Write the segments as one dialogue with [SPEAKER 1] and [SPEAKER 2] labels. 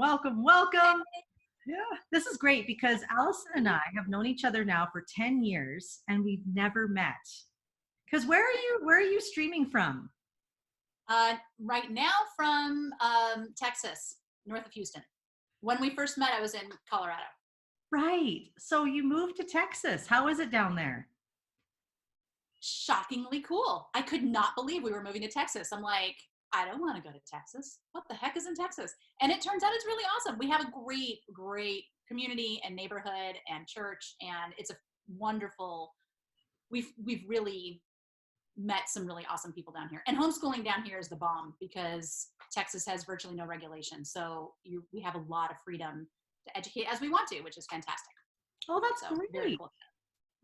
[SPEAKER 1] welcome, welcome. Yeah, this is great because Allison and I have known each other now for 10 years and we've never met. Because where are you streaming from?
[SPEAKER 2] Right now from Texas, north of Houston. When we first met, I was in Colorado.
[SPEAKER 1] Right. So you moved to Texas. How is it down there?
[SPEAKER 2] Shockingly cool. I could not believe we were moving to Texas. I'm like, I don't want to go to Texas. What the heck is in Texas? And it turns out it's really awesome. We have a great community and neighborhood and church, and it's a wonderful. We've really met some really awesome people down here. And homeschooling down here is the bomb because Texas has virtually no regulation. So we have a lot of freedom to educate as we want to, which is fantastic.
[SPEAKER 1] Oh, that's
[SPEAKER 2] So very
[SPEAKER 1] great.
[SPEAKER 2] cool.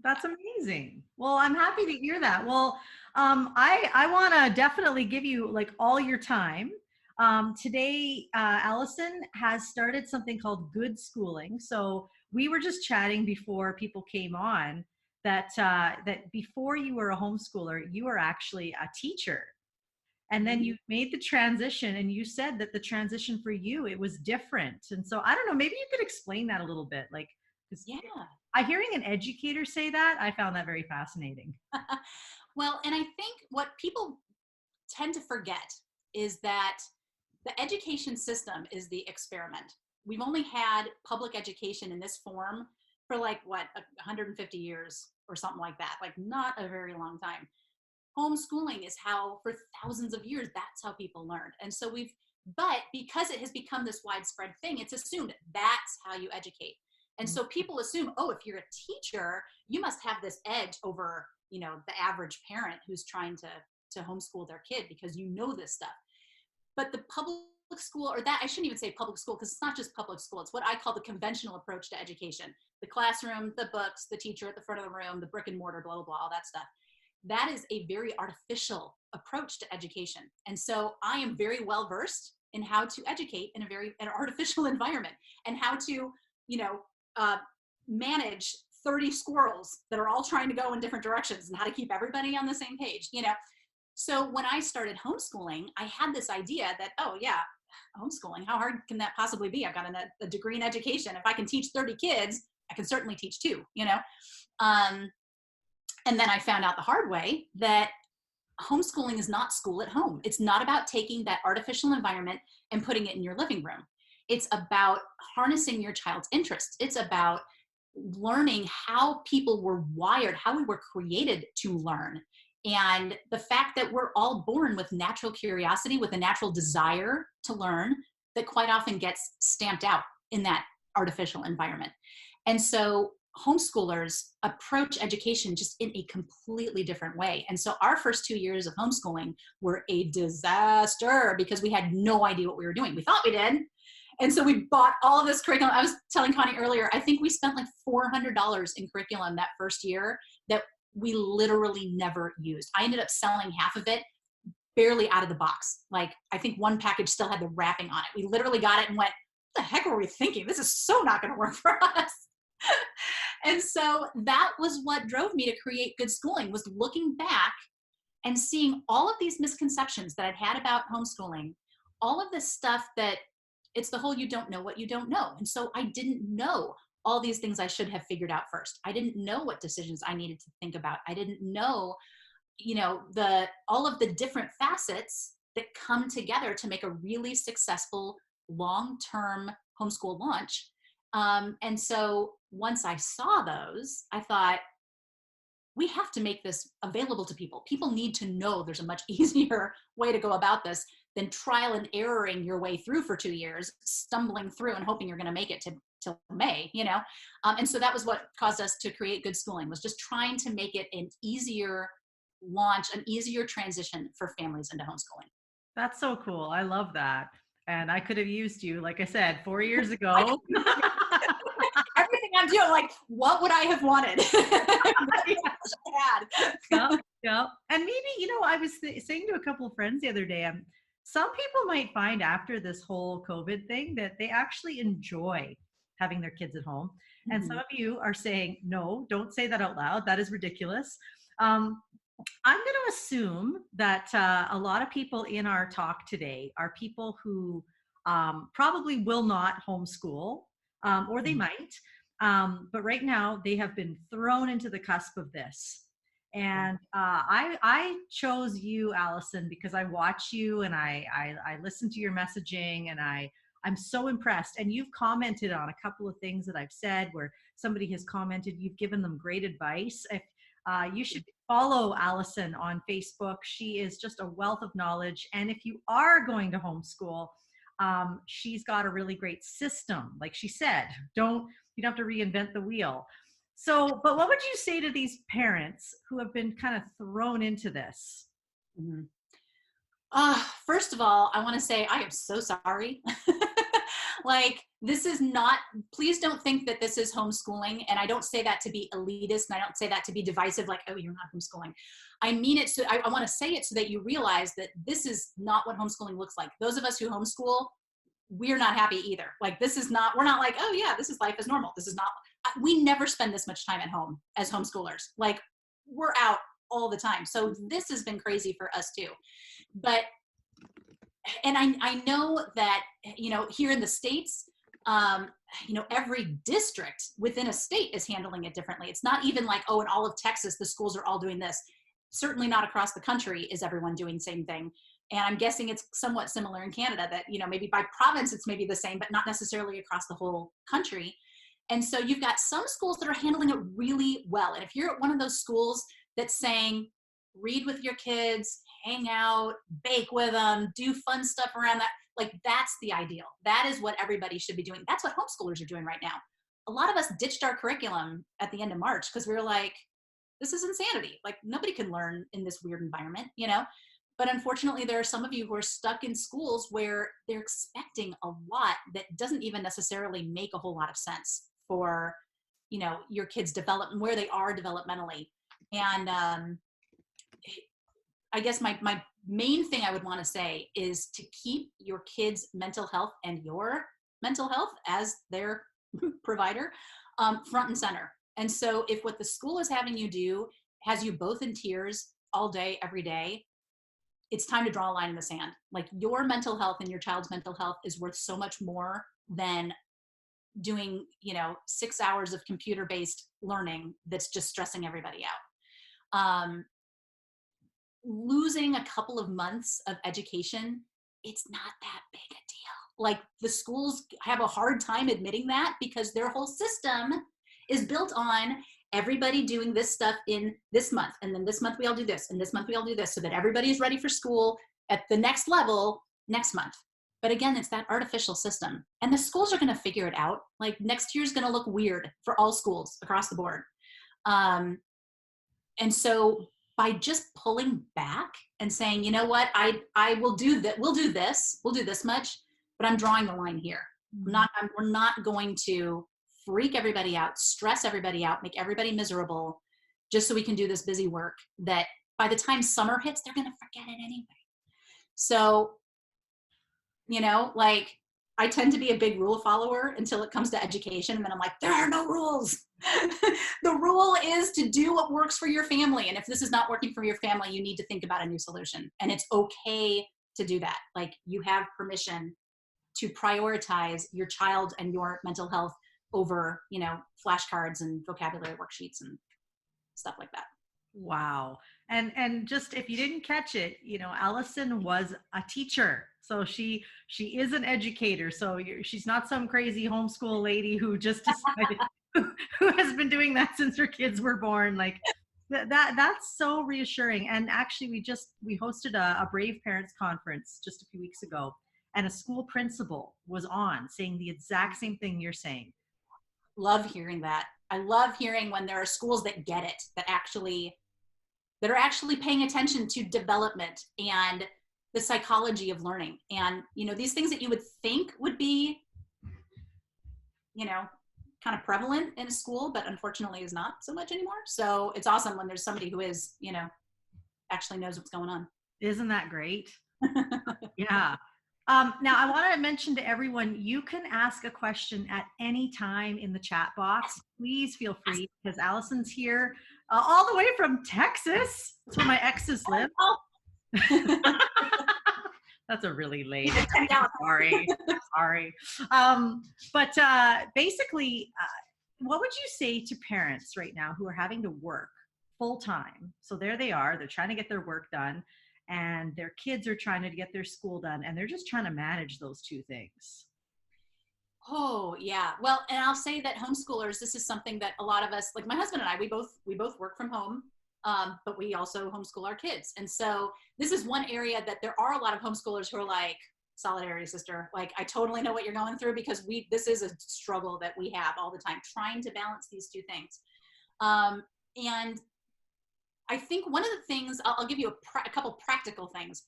[SPEAKER 1] That's amazing. Well, I'm happy to hear that. Well, I want to definitely give you like all your time. Today, Allison has started something called Good Schooling. So we were just chatting before people came on that before you were a homeschooler, you were actually a teacher. And then you made the transition and you said that the transition for you, it was different. And so I don't know, maybe you could explain that a little bit. Like, 'cause
[SPEAKER 2] Yeah.
[SPEAKER 1] I hearing an educator say that, I found that very fascinating.
[SPEAKER 2] Well, and I think what people tend to forget is that the education system is the experiment. We've only had public education in this form for like what 150 years or something like that, like not a very long time. Homeschooling is how for thousands of years that's how people learned. And so but because it has become this widespread thing, it's assumed that's how you educate. And so people assume, oh, if you're a teacher, you must have this edge over, the average parent who's trying to homeschool their kid because you know this stuff. But the public school, or that I shouldn't even say public school because it's not just public school, it's what I call the conventional approach to education. The classroom, the books, the teacher at the front of the room, the brick and mortar, blah, blah, blah, all that stuff. That is a very artificial approach to education. And so I am very well versed in how to educate in an artificial environment and how to, manage 30 squirrels that are all trying to go in different directions and how to keep everybody on the same page, So when I started homeschooling, I had this idea that, oh yeah, homeschooling, how hard can that possibly be? I've got a degree in education. If I can teach 30 kids, I can certainly teach two, And then I found out the hard way that homeschooling is not school at home. It's not about taking that artificial environment and putting it in your living room. It's about harnessing your child's interests. It's about learning how people were wired, how we were created to learn. And the fact that we're all born with natural curiosity, with a natural desire to learn that quite often gets stamped out in that artificial environment. And so homeschoolers approach education just in a completely different way. And so our first 2 years of homeschooling were a disaster because we had no idea what we were doing. We thought we did. And so we bought all of this curriculum. I was telling Connie earlier, I think we spent like $400 in curriculum that first year that we literally never used. I ended up selling half of it barely out of the box. Like I think one package still had the wrapping on it. We literally got it and went, what the heck were we thinking? This is so not going to work for us. And so that was what drove me to create Good Schooling, was looking back and seeing all of these misconceptions that I'd had about homeschooling, all of this stuff that it's the whole you don't know what you don't know. And so I didn't know all these things I should have figured out first. I didn't know what decisions I needed to think about. I didn't know, all of the different facets that come together to make a really successful long-term homeschool launch. And so once I saw those, I thought, we have to make this available to people. People need to know there's a much easier way to go about this than trial and erroring your way through for 2 years, stumbling through and hoping you're going to make it till May, And so that was what caused us to create Good Schooling, was just trying to make it an easier launch, an easier transition for families into homeschooling.
[SPEAKER 1] That's so cool. I love that. And I could have used you, like I said, 4 years ago.
[SPEAKER 2] Everything I'm doing, like, what would I have wanted?
[SPEAKER 1] Yeah. And maybe, I was saying to a couple of friends the other day, some people might find after this whole COVID thing that they actually enjoy having their kids at home. Mm-hmm. And some of you are saying, no, don't say that out loud. That is ridiculous. I'm going to assume that a lot of people in our talk today are people who probably will not homeschool, or they might. But right now they have been thrown into the cusp of this. And I chose you, Alison, because I watch you and I listen to your messaging, and I'm so impressed. And you've commented on a couple of things that I've said where somebody has commented, you've given them great advice. If you should follow Alison on Facebook. She is just a wealth of knowledge. And if you are going to homeschool, she's got a really great system. Like she said, you don't have to reinvent the wheel. So, but what would you say to these parents who have been kind of thrown into this?
[SPEAKER 2] Mm-hmm. First of all, I want to say I am so sorry. Like, this is not, please don't think that this is homeschooling. And I don't say that to be elitist, and I don't say that to be divisive, like, oh, you're not homeschooling. I mean it. So I want to say it so that you realize that this is not what homeschooling looks like. Those of us who homeschool, we're not happy either. Like, this is not, we're not like, oh yeah, this is life as normal. This is not, we never spend this much time at home as homeschoolers. Like, we're out all the time. So this has been crazy for us too. But, and I know that, you know, here in the States, you know, every district within a state is handling it differently. It's not even like, oh, in all of Texas, the schools are all doing this. Certainly not across the country is everyone doing the same thing. And I'm guessing it's somewhat similar in Canada, that, you know, maybe by province, it's maybe the same, but not necessarily across the whole country. And so you've got some schools that are handling it really well. And if you're at one of those schools that's saying, read with your kids, hang out, bake with them, do fun stuff around that, like, that's the ideal. That is what everybody should be doing. That's what homeschoolers are doing right now. A lot of us ditched our curriculum at the end of March because we were like, this is insanity. Like, nobody can learn in this weird environment, you know? But unfortunately, there are some of you who are stuck in schools where they're expecting a lot that doesn't even necessarily make a whole lot of sense for, you know, your kids' development, where they are developmentally. And I guess my main thing I would want to say is to keep your kids' mental health and your mental health as their provider front and center. And so if what the school is having you do has you both in tears all day, every day, it's time to draw a line in the sand. Like, your mental health and your child's mental health is worth so much more than doing, you know, 6 hours of computer-based learning that's just stressing everybody out. Losing a couple of months of education, it's not that big a deal. Like, the schools have a hard time admitting that because their whole system is built on everybody doing this stuff in this month. And then this month we all do this. And this month we all do this, so that everybody is ready for school at the next level next month. But again, it's that artificial system. And the schools are going to figure it out. Like, next year's going to look weird for all schools across the board. And so by just pulling back and saying, you know what, I will do that. We'll do this much, but I'm drawing the line here. We're not going to freak everybody out, stress everybody out, make everybody miserable, just so we can do this busy work that by the time summer hits, they're going to forget it anyway. So, you know, like, I tend to be a big rule follower until it comes to education. And then I'm like, there are no rules. The rule is to do what works for your family. And if this is not working for your family, you need to think about a new solution. And it's okay to do that. Like, you have permission to prioritize your child and your mental health over, you know, flashcards and vocabulary worksheets and stuff like that.
[SPEAKER 1] Wow. And just, if you didn't catch it, you know, Alison was a teacher. So she is an educator. So she's not some crazy homeschool lady who just decided, who has been doing that since her kids were born. Like, that's so reassuring. And actually, we hosted a Brave Parents Conference just a few weeks ago, and a school principal was on saying the exact same thing you're saying.
[SPEAKER 2] Love hearing that. I love hearing when there are schools that get it, that are actually paying attention to development and the psychology of learning. And, you know, these things that you would think would be, you know, kind of prevalent in a school, but unfortunately is not so much anymore. So it's awesome when there's somebody who is, you know, actually knows what's going on.
[SPEAKER 1] Isn't that great? Yeah. Now, I want to mention to everyone, you can ask a question at any time in the chat box. Please feel free, because Alison's here all the way from Texas. That's where my exes live. That's a really late.
[SPEAKER 2] Even 10 gallons.
[SPEAKER 1] Sorry. Sorry. But basically, what would you say to parents right now who are having to work full time? So there they are, they're trying to get their work done, and their kids are trying to get their school done, and they're just trying to manage those two things.
[SPEAKER 2] Oh yeah. Well, and I'll say that homeschoolers, this is something that a lot of us, like my husband and I, we both work from home, but we also homeschool our kids. And so this is one area that there are a lot of homeschoolers who are like, solidarity, sister. Like I totally know what you're going through, because this is a struggle that we have all the time, trying to balance these two things. And I think one of the things, I'll give you a couple practical things.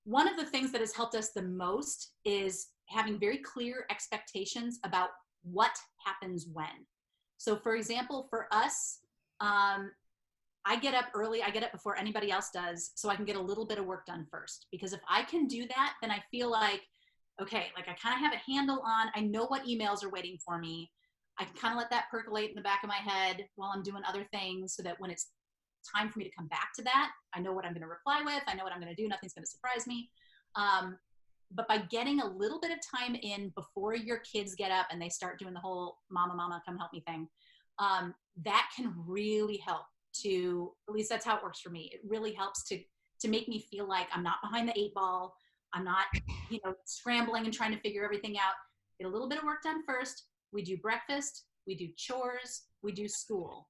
[SPEAKER 2] One of the things that has helped us the most is having very clear expectations about what happens when. So for example, for us, I get up early. I get up before anybody else does, so I can get a little bit of work done first. Because if I can do that, then I feel like, okay, like I kind of have a handle on, I know what emails are waiting for me. I can kind of let that percolate in the back of my head while I'm doing other things, so that when it's time for me to come back to that, I know what I'm going to reply with. I know what I'm going to do. Nothing's going to surprise me. But by getting a little bit of time in before your kids get up and they start doing the whole mama, come help me thing, that can really help to, at least that's how it works for me. It really helps to make me feel like I'm not behind the 8 ball. I'm not, scrambling and trying to figure everything out. Get a little bit of work done first. We do breakfast, we do chores, we do school.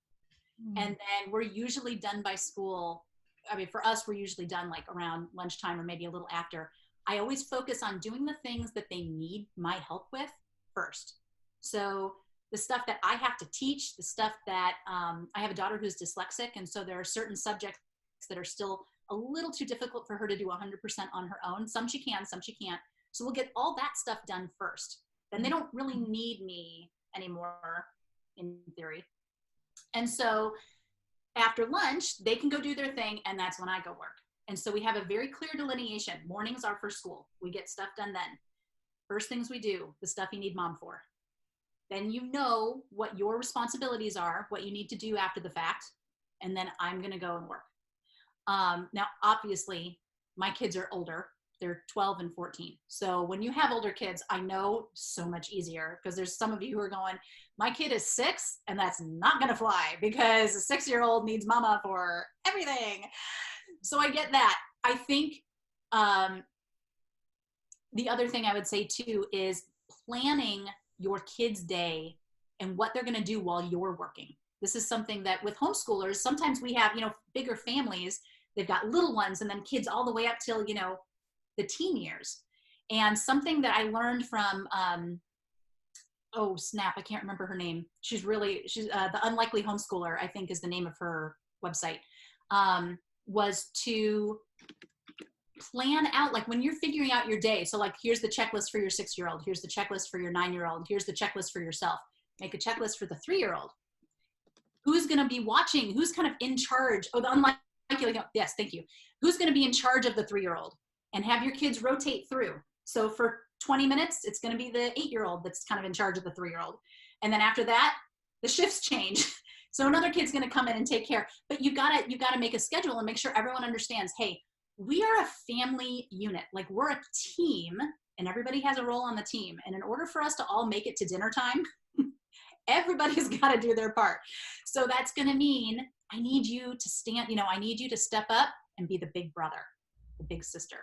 [SPEAKER 2] And then we're usually done by school. I mean, for us, we're usually done like around lunchtime or maybe a little after. I always focus on doing the things that they need my help with first. So the stuff that I have to teach, the stuff that I have a daughter who's dyslexic. And so there are certain subjects that are still a little too difficult for her to do 100% on her own. Some she can, some she can't. So we'll get all that stuff done first. Then they don't really need me anymore, in theory. And so after lunch, they can go do their thing, and that's when I go work. And so we have a very clear delineation. Mornings are for school. We get stuff done then. First things we do, the stuff you need mom for. Then you know what your responsibilities are, what you need to do after the fact, and then I'm going to go and work. Now, obviously, my kids are older. They're 12 and 14. So when you have older kids, I know so much easier, because there's some of you who are going, my kid is 6 and that's not going to fly, because a 6-year-old needs mama for everything. So I get that. I think the other thing I would say too is planning your kid's day and what they're going to do while you're working. This is something that with homeschoolers, sometimes we have, bigger families. They've got little ones and then kids all the way up till, the teen years. And something that I learned from, oh snap, I can't remember her name. She's the Unlikely Homeschooler, I think is the name of her website, was to plan out, like when you're figuring out your day. So like, here's the checklist for your 6-year-old. Here's the checklist for your 9-year-old. Here's the checklist for yourself. Make a checklist for the 3-year-old. Who's going to be watching? Who's kind of in charge? Oh, the unlikely, yes, thank you. Who's going to be in charge of the 3-year-old? And have your kids rotate through. So for 20 minutes, it's going to be the 8-year-old that's kind of in charge of the 3-year-old. And then after that, the shifts change. So another kid's going to come in and take care. But you gotta make a schedule and make sure everyone understands, hey, we are a family unit. Like we're a team and everybody has a role on the team. And in order for us to all make it to dinner time, everybody's got to do their part. So that's going to mean I need you to I need you to step up and be the big brother, the big sister.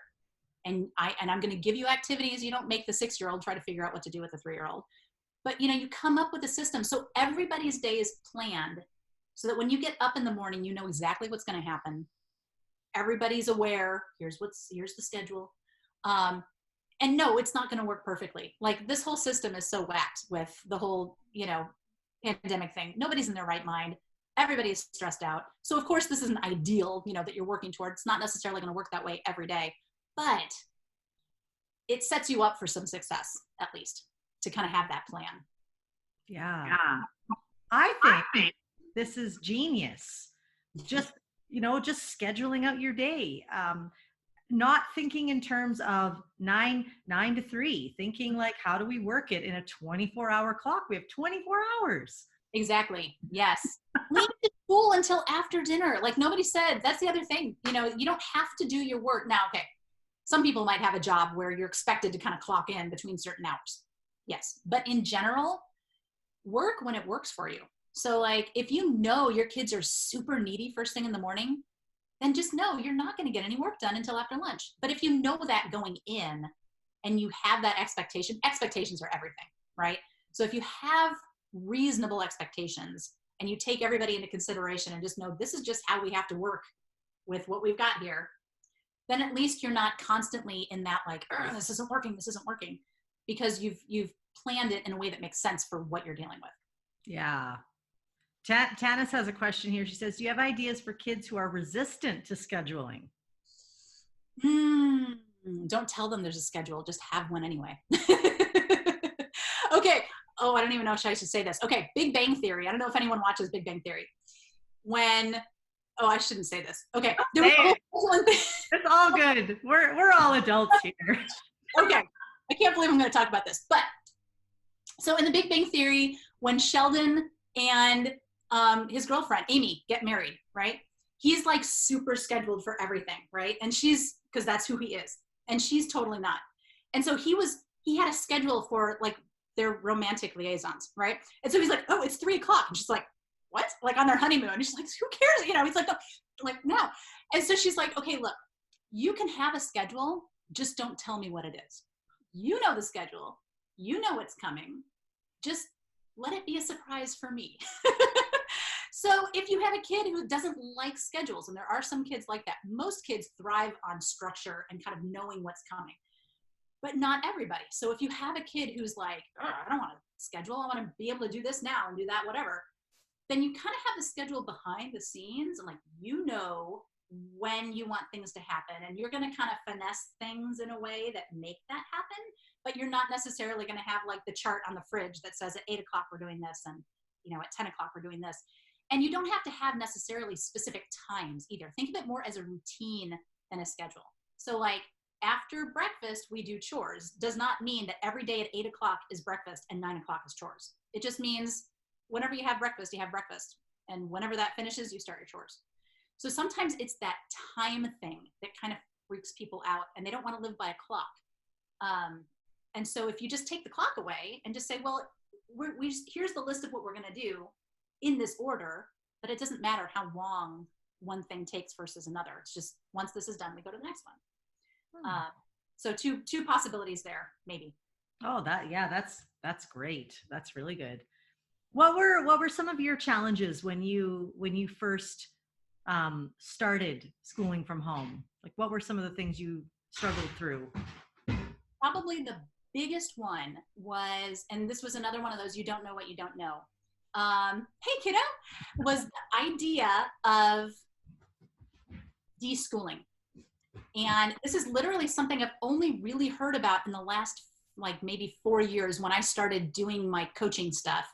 [SPEAKER 2] And I'm going to give you activities. You don't make the 6-year-old try to figure out what to do with the 3-year-old, but you come up with a system. So everybody's day is planned so that when you get up in the morning, you know exactly what's going to happen. Everybody's aware. Here's the schedule. And no, it's not going to work perfectly. Like this whole system is so whacked with the whole, pandemic thing. Nobody's in their right mind. Everybody's stressed out. So of course this isn't ideal, that you're working toward. It's not necessarily going to work that way every day, but it sets you up for some success, at least, to kind of have that plan.
[SPEAKER 1] Yeah. I think this is genius. Just scheduling out your day. Not thinking in terms of 9 to 3, thinking like, how do we work it in a 24-hour clock? We have 24 hours.
[SPEAKER 2] Exactly. Yes. Leave the school until after dinner. Like nobody said, that's the other thing. You don't have to do your work now. Okay. some people might have a job where you're expected to kind of clock in between certain hours. Yes. But in general, work when it works for you. So like, if you know your kids are super needy first thing in the morning, then just know you're not going to get any work done until after lunch. But if you know that going in and you have that expectation, expectations are everything, right? So if you have reasonable expectations and you take everybody into consideration and just know this is just how we have to work with what we've got here, then at least you're not constantly in that like, this isn't working, because you've planned it in a way that makes sense for what you're dealing with.
[SPEAKER 1] Yeah. Tanis has a question here. She says, do you have ideas for kids who are resistant to scheduling?
[SPEAKER 2] Don't tell them there's a schedule, just have one anyway. Okay. Oh, I don't even know if I should say this. Okay. Big Bang Theory. I don't know if anyone watches Big Bang Theory. I shouldn't say this. Okay. There was one thing.
[SPEAKER 1] It's all good. We're all adults here.
[SPEAKER 2] Okay. I can't believe I'm going to talk about this. But so in the Big Bang Theory, when Sheldon and his girlfriend, Amy, get married, right? He's like super scheduled for everything, right? And because that's who he is. And she's totally not. And so he had a schedule for like their romantic liaisons, right? And so he's like, oh, it's 3:00. And she's like, what? Like on their honeymoon. And she's like, who cares? He's like, no. And so she's like, okay, look, you can have a schedule, just don't tell me what it is. You know the schedule. You know what's coming. Just let it be a surprise for me. So if you have a kid who doesn't like schedules, and there are some kids like that, most kids thrive on structure and kind of knowing what's coming, but not everybody. So if you have a kid who's like, I don't want to schedule, I want to be able to do this now and do that, whatever, then you kind of have the schedule behind the scenes and like, when you want things to happen, and you're going to kind of finesse things in a way that make that happen, but you're not necessarily going to have like the chart on the fridge that says at 8:00 we're doing this, and at 10:00 we're doing this. And you don't have to have necessarily specific times either. Think of it more as a routine than a schedule. So like after breakfast, we do chores. Does not mean that every day at 8:00 is breakfast and 9:00 is chores. It just means whenever you have breakfast, you have breakfast. And whenever that finishes, you start your chores. So sometimes it's that time thing that kind of freaks people out, and they don't want to live by a clock. And so if you just take the clock away and just say, well, here's the list of what we're going to do in this order, but it doesn't matter how long one thing takes versus another. It's just once this is done, we go to the next one. So two possibilities there, maybe.
[SPEAKER 1] Oh, that's great. That's really good. What were some of your challenges when you first started schooling from home? Like, what were some of the things you struggled through?
[SPEAKER 2] Probably the biggest one was, and this was another one of those, you don't know what you don't know. Hey kiddo, was the idea of deschooling. And this is literally something I've only really heard about in the last like maybe 4 years when I started doing my coaching stuff.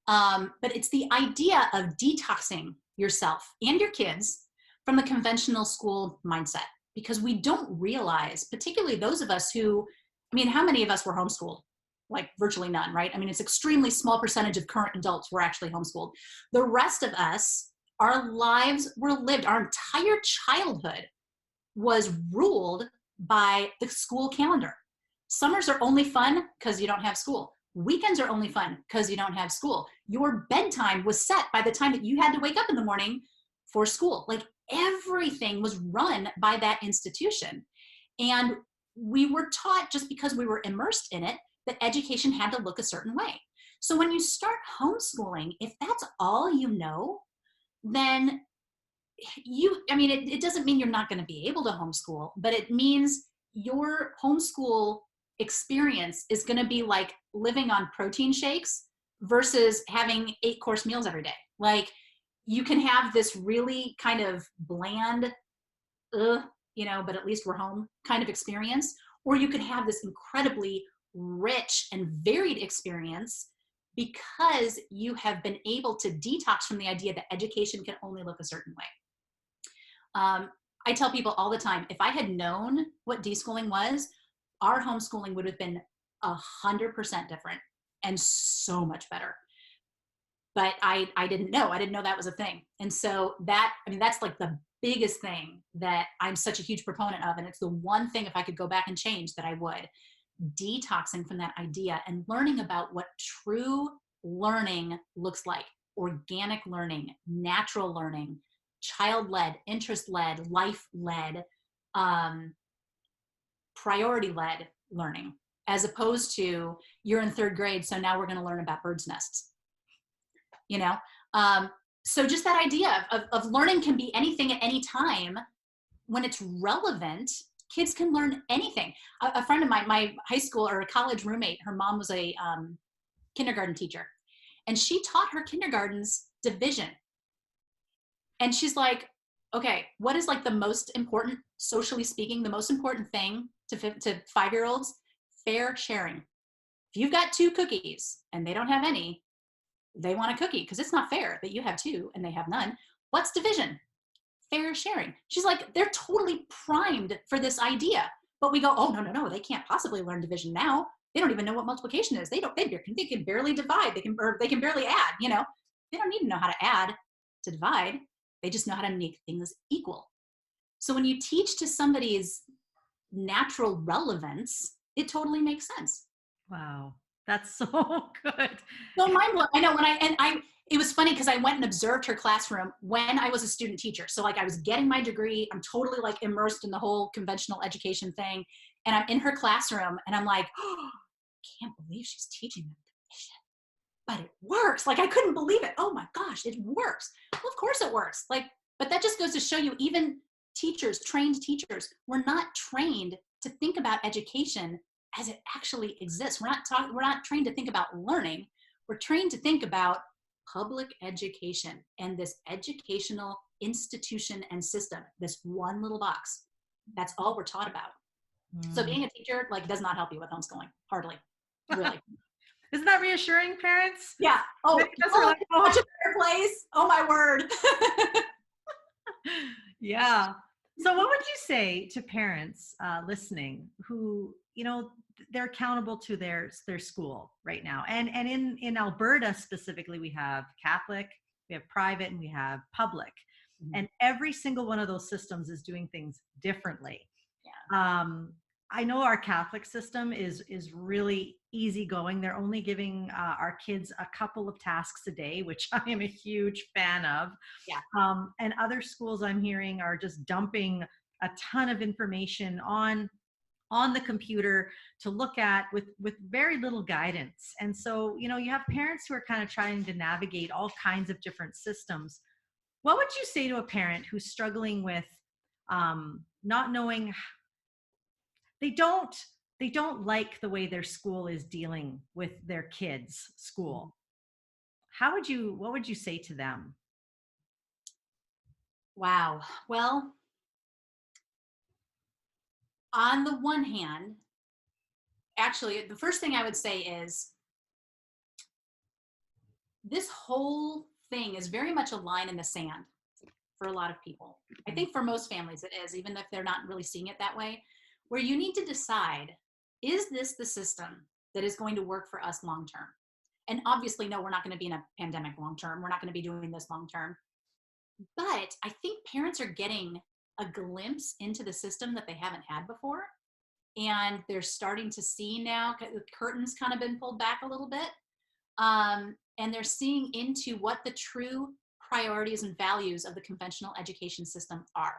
[SPEAKER 2] But it's the idea of detoxing yourself and your kids from the conventional school mindset, because we don't realize, particularly those of us who, how many of us were homeschooled? Like virtually none, right? It's extremely small percentage of current adults were actually homeschooled. The rest of us, our lives were lived, our entire childhood was ruled by the school calendar. Summers are only fun because you don't have school. Weekends are only fun because you don't have school. Your bedtime was set by the time that you had to wake up in the morning for school. Like everything was run by that institution. And we were taught, just because we were immersed in it, that education had to look a certain way. So when you start homeschooling, if that's all you know, then it doesn't mean you're not going to be able to homeschool, but it means your homeschool experience is going to be like living on protein shakes versus having 8-course meals every day. Like you can have this really kind of bland, but at least we're home kind of experience, or you could have this incredibly rich and varied experience because you have been able to detox from the idea that education can only look a certain way. I tell people all the time, if I had known what deschooling was, our homeschooling would have been 100% different and so much better. But I didn't know. I didn't know that was a thing. And so that's like the biggest thing that I'm such a huge proponent of, and it's the one thing if I could go back and change that I would, detoxing from that idea and learning about what true learning looks like. Organic learning, natural learning, child-led, interest-led, life-led, um, priority-led learning, as opposed to you're in third grade, so now we're going to learn about birds' nests. You know, so just that idea of learning can be anything at any time. When it's relevant, kids can learn anything. A friend of mine, my high school or a college roommate, her mom was a kindergarten teacher, and she taught her kindergartens division. And she's like, okay, what is like the most important, socially speaking, the most important thing to 5-year-olds? Fair sharing. If you've got 2 cookies and they don't have any, they want a cookie because it's not fair that you have 2 and they have none. What's division? Fair sharing. She's like, they're totally primed for this idea. But we go, oh, no, they can't possibly learn division now. They don't even know what multiplication is. They can barely divide. They can barely add, you know. They don't need to know how to add to divide. They just know how to make things equal. So when you teach to somebody's natural relevance, it totally makes sense.
[SPEAKER 1] Wow. That's so good.
[SPEAKER 2] So mind blowing. I know it was funny because I went and observed her classroom when I was a student teacher. So like I was getting my degree, I'm totally like immersed in the whole conventional education thing. And I'm in her classroom and I'm like, oh, I can't believe she's teaching them division. But it works. Like I couldn't believe it. Oh my gosh, it works. Well, of course it works. Like, but that just goes to show you, even teachers, trained teachers, we're not trained to think about education as it actually exists. We're not trained to think about learning. We're trained to think about public education and this educational institution and system, this one little box. That's all we're taught about. So being a teacher like does not help you with homeschooling, hardly, really.
[SPEAKER 1] Isn't that reassuring, parents?
[SPEAKER 2] Yeah. Oh, like, such a better place. Oh my word.
[SPEAKER 1] Yeah. So what would you say to parents listening who, you know, they're accountable to their school right now? And in Alberta specifically, we have Catholic, we have private, and we have public. Mm-hmm. And every single one of those systems is doing things differently. Yeah. I know our Catholic system is really easygoing. They're only giving our kids a couple of tasks a day, which I am a huge fan of. Yeah. And other schools I'm hearing are just dumping a ton of information on the computer to look at with very little guidance. And so, you know, you have parents who are kind of trying to navigate all kinds of different systems. What would you say to a parent who's struggling with not knowing? They don't like the way their school is dealing with their kids' school. What would you say to them?
[SPEAKER 2] Wow. Well, on the one hand, actually, the first thing I would say is this whole thing is very much a line in the sand for a lot of people. I think for most families it is, even if they're not really seeing it that way, where you need to decide, is this the system that is going to work for us long term? And obviously, no, we're not going to be in a pandemic long term. We're not going to be doing this long term. But I think parents are getting a glimpse into the system that they haven't had before. And they're starting to see now, the curtain's kind of been pulled back a little bit. And they're seeing into what the true priorities and values of the conventional education system are.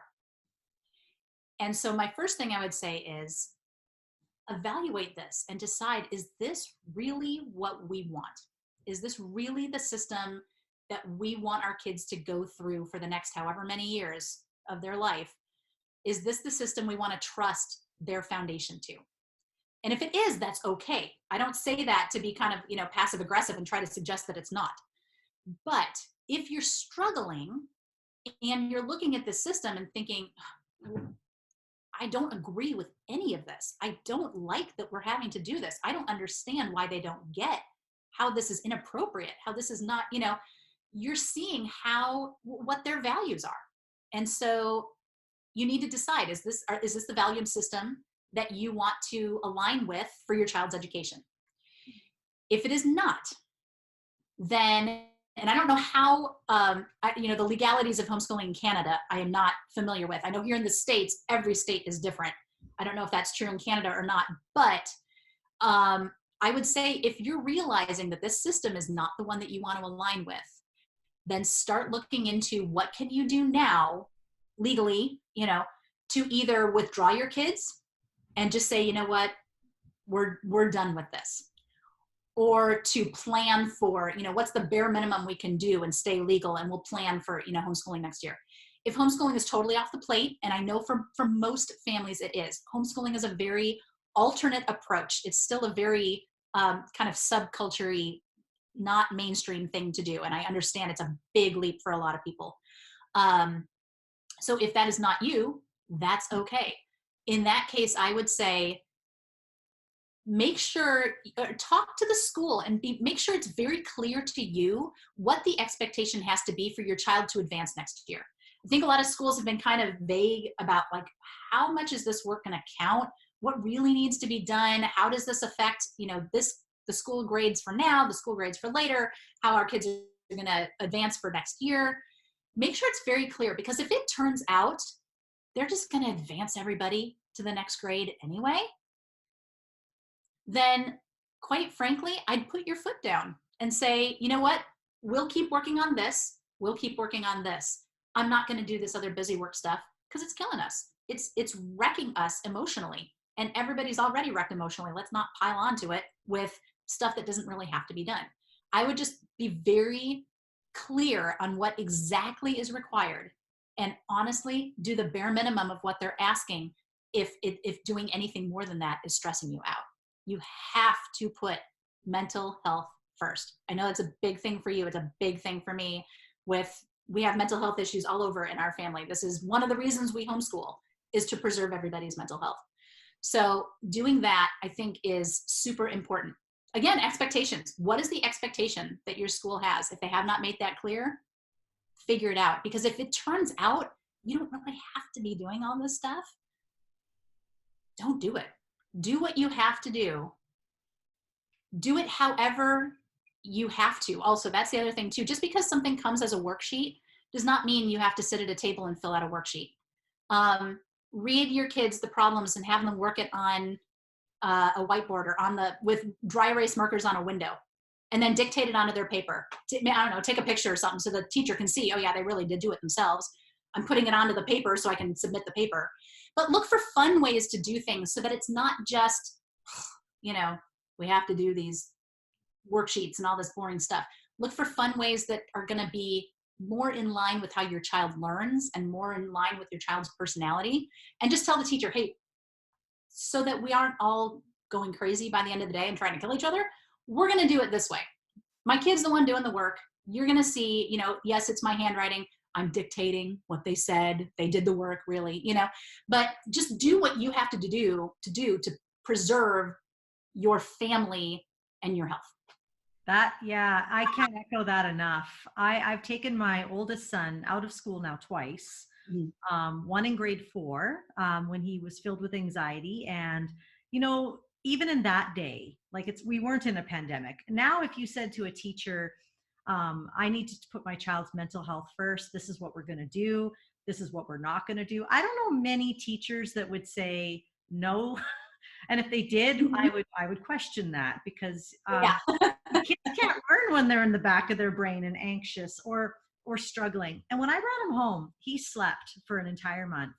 [SPEAKER 2] And so my first thing I would say is evaluate this and decide, is this really what we want? Is this really the system that we want our kids to go through for the next however many years of their life? Is this the system we want to trust their foundation to? And if it is, that's okay. I don't say that to be kind of, you know, passive aggressive and try to suggest that it's not. But if you're struggling and you're looking at this system and thinking, I don't agree with any of this. I don't like that we're having to do this. I don't understand why they don't get how this is inappropriate, how this is not, you know, you're seeing what their values are. And so you need to decide, is this the value system that you want to align with for your child's education? If it is not, then and I don't know how, the legalities of homeschooling in Canada, I am not familiar with. I know here in the States, every state is different. I don't know if that's true in Canada or not, but I would say if you're realizing that this system is not the one that you want to align with, then start looking into what can you do now legally, to either withdraw your kids and just say, you know what, we're done with this, or to plan for, what's the bare minimum we can do and stay legal, and we'll plan for, homeschooling next year. If homeschooling is totally off the plate, and I know for most families it is, homeschooling is a very alternate approach. It's still a very kind of subculture-y, not mainstream thing to do. And I understand it's a big leap for a lot of people. So if that is not you, that's okay. In that case, I would say, make sure, talk to the school and make sure it's very clear to you what the expectation has to be for your child to advance next year. I think a lot of schools have been kind of vague about, like, how much is this work going to count? What really needs to be done? How does this affect, the school grades for now, the school grades for later, how our kids are going to advance for next year? Make sure it's very clear, because if it turns out they're just going to advance everybody to the next grade anyway, then quite frankly, I'd put your foot down and say, you know what, we'll keep working on this. We'll keep working on this. I'm not going to do this other busy work stuff because it's killing us. It's wrecking us emotionally, and everybody's already wrecked emotionally. Let's not pile onto it with stuff that doesn't really have to be done. I would just be very clear on what exactly is required, and honestly do the bare minimum of what they're asking. If doing anything more than that is stressing you out, you have to put mental health first. I know it's a big thing for you. It's a big thing for me. We have mental health issues all over in our family. This is one of the reasons we homeschool, is to preserve everybody's mental health. So doing that, I think, is super important. Again, expectations. What is the expectation that your school has? If they have not made that clear, figure it out. Because if it turns out you don't really have to be doing all this stuff, don't do it. Do what you have to do. Do it however you have to. Also, that's the other thing too. Just because something comes as a worksheet does not mean you have to sit at a table and fill out a worksheet. Read your kids the problems and have them work it on a whiteboard or with dry erase markers on a window, and then dictate it onto their paper. I don't know, take a picture or something so the teacher can see, oh yeah, they really did do it themselves. I'm putting it onto the paper so I can submit the paper. But look for fun ways to do things so that it's not just, we have to do these worksheets and all this boring stuff. Look for fun ways that are going to be more in line with how your child learns and more in line with your child's personality. And just tell the teacher, hey, so that we aren't all going crazy by the end of the day and trying to kill each other, we're going to do it this way. My kid's the one doing the work. You're going to see, yes, it's my handwriting. I'm dictating what they said. They did the work, really, but just do what you have to do to preserve your family and your health.
[SPEAKER 1] Yeah, I can't echo that enough. I've taken my oldest son out of school now twice. One in grade 4, when he was filled with anxiety. And, even in that day, like we weren't in a pandemic. Now, if you said to a teacher, I need to put my child's mental health first, this is what we're going to do, this is what we're not going to do, I don't know many teachers that would say no. And if they did, I would question that, because kids can't learn when they're in the back of their brain and anxious or struggling. And when I brought him home, he slept for an entire month.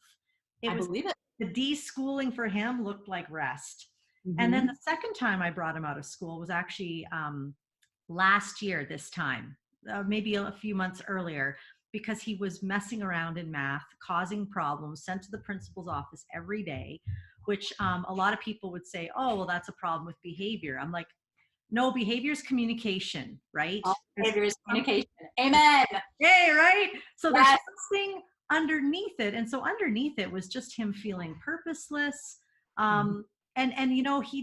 [SPEAKER 2] I believe it.
[SPEAKER 1] The de-schooling for him looked like rest.
[SPEAKER 2] Mm-hmm.
[SPEAKER 1] And then the second time I brought him out of school was actually last year, this time, maybe a few months earlier, because he was messing around in math, causing problems, sent to the principal's office every day, which a lot of people would say, oh, well, that's a problem with behavior. I'm like, no, behavior is communication, right?
[SPEAKER 2] All behavior is communication. Amen.
[SPEAKER 1] Hey, right? So
[SPEAKER 2] yes.
[SPEAKER 1] There's something underneath it. And so underneath it was just him feeling purposeless. And he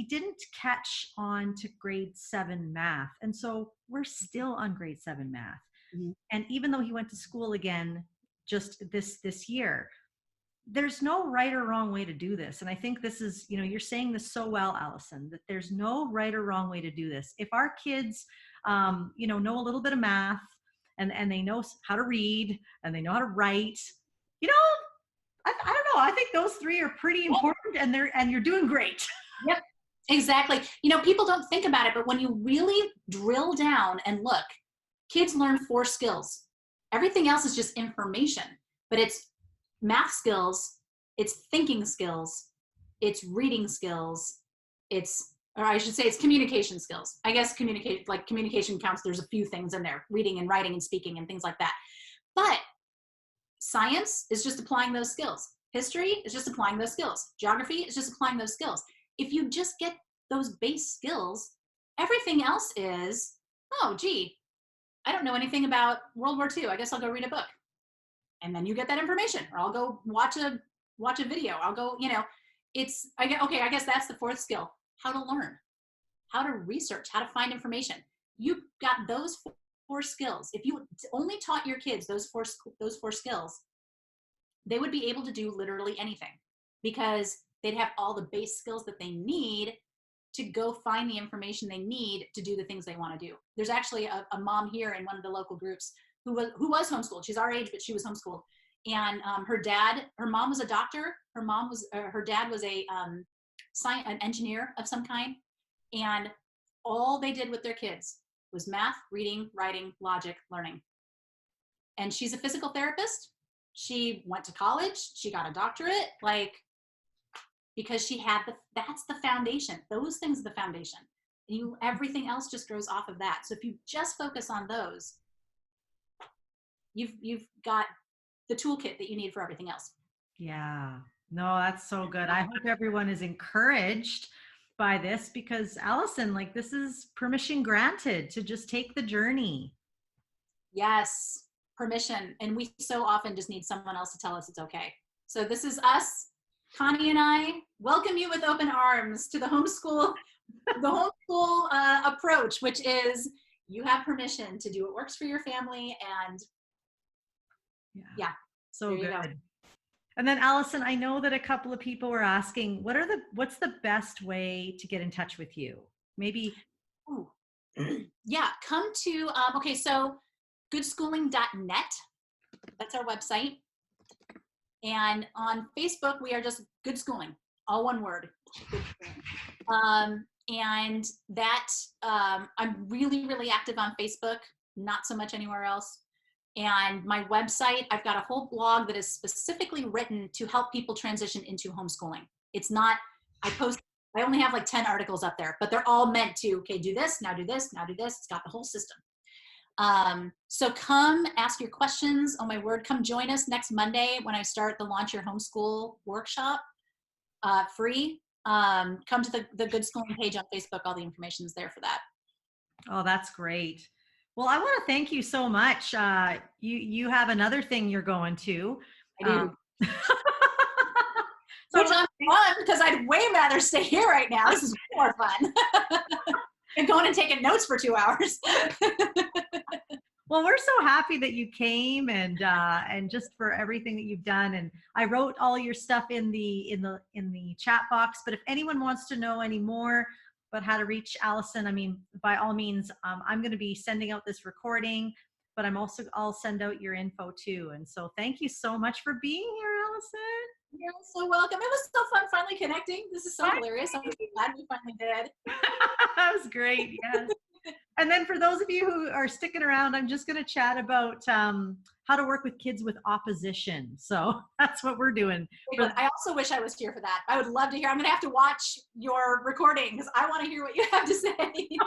[SPEAKER 1] didn't catch on to grade 7 math. And so we're still on grade 7 math. And even though he went to school again just this year, there's no right or wrong way to do this. And I think this is, you're saying this so well, Allison, that there's no right or wrong way to do this. If our kids, know a little bit of math, and they know how to read, and they know how to write, you know, I don't know. I think those three are pretty important, and you're doing great.
[SPEAKER 2] Yep, exactly. People don't think about it, but when you really drill down and look, kids learn 4 skills. Everything else is just information, but it's math skills, it's thinking skills, it's reading skills, or I should say it's communication skills. I guess communication counts. There's a few things in there, reading and writing and speaking and things like that. But science is just applying those skills. History is just applying those skills. Geography is just applying those skills. If you just get those base skills, everything else is, oh, gee, I don't know anything about World War II. I guess I'll go read a book. And then you get that information, or I'll go watch a video. I'll go, I guess that's the 4th skill, how to learn, how to research, how to find information. You've got those 4 skills. If you only taught your kids those four skills, they would be able to do literally anything, because they'd have all the base skills that they need to go find the information they need to do the things they want to do. There's actually a mom here in one of the local groups who was homeschooled. She's our age, but she was homeschooled. And her mom was a doctor. Her dad was an engineer of some kind. And all they did with their kids was math, reading, writing, logic, learning. And she's a physical therapist. She went to college. She got a doctorate, because that's the foundation. Those things are the foundation. And everything else just grows off of that. So if you just focus on those, you've got the toolkit that you need for everything else.
[SPEAKER 1] Yeah, no, that's so good. I hope everyone is encouraged by this, because Allison, this is permission granted to just take the journey.
[SPEAKER 2] Yes, permission. And we so often just need someone else to tell us it's okay. So this is us, Connie and I welcome you with open arms to the homeschool approach, which is you have permission to do what works for your family. And yeah,
[SPEAKER 1] so good. Go. And then Allison, I know that a couple of people were asking, what's the best way to get in touch with you? Maybe.
[SPEAKER 2] Yeah, come to, so goodschooling.net. That's our website. And on Facebook, we are just Good Schooling, all one word. Good Schooling. And that, I'm really, really active on Facebook, not so much anywhere else. And my website, I've got a whole blog that is specifically written to help people transition into homeschooling. It's not, I only have 10 articles up there, but they're all meant to, okay, do this, now do this, now do this. It's got the whole system. So come ask your questions. Oh my word, come join us next Monday when I start the Launch Your Homeschool workshop, free. Come to the Good Schooling page on Facebook. All the information is there for that.
[SPEAKER 1] Oh, that's great. Well, I want to thank you so much. You have another thing you're going to.
[SPEAKER 2] I do. Which I'm fun, because I'd way rather stay here right now. This is more fun. And going and taking notes for 2 hours.
[SPEAKER 1] Well, we're so happy that you came, and just for everything that you've done. And I wrote all your stuff in the chat box. But if anyone wants to know any more about how to reach Allison, I mean, by all means, I'm going to be sending out this recording, but I'll send out your info too. And so thank you so much for being here, Allison.
[SPEAKER 2] You're so welcome. It was so fun finally connecting. This is so hilarious. I'm glad we finally did.
[SPEAKER 1] That was great. Yes. And then for those of you who are sticking around, I'm just going to chat about how to work with kids with opposition. So that's what we're doing.
[SPEAKER 2] I also wish I was here for that. I would love to hear. I'm going to have to watch your recording because I want to hear what you have to say.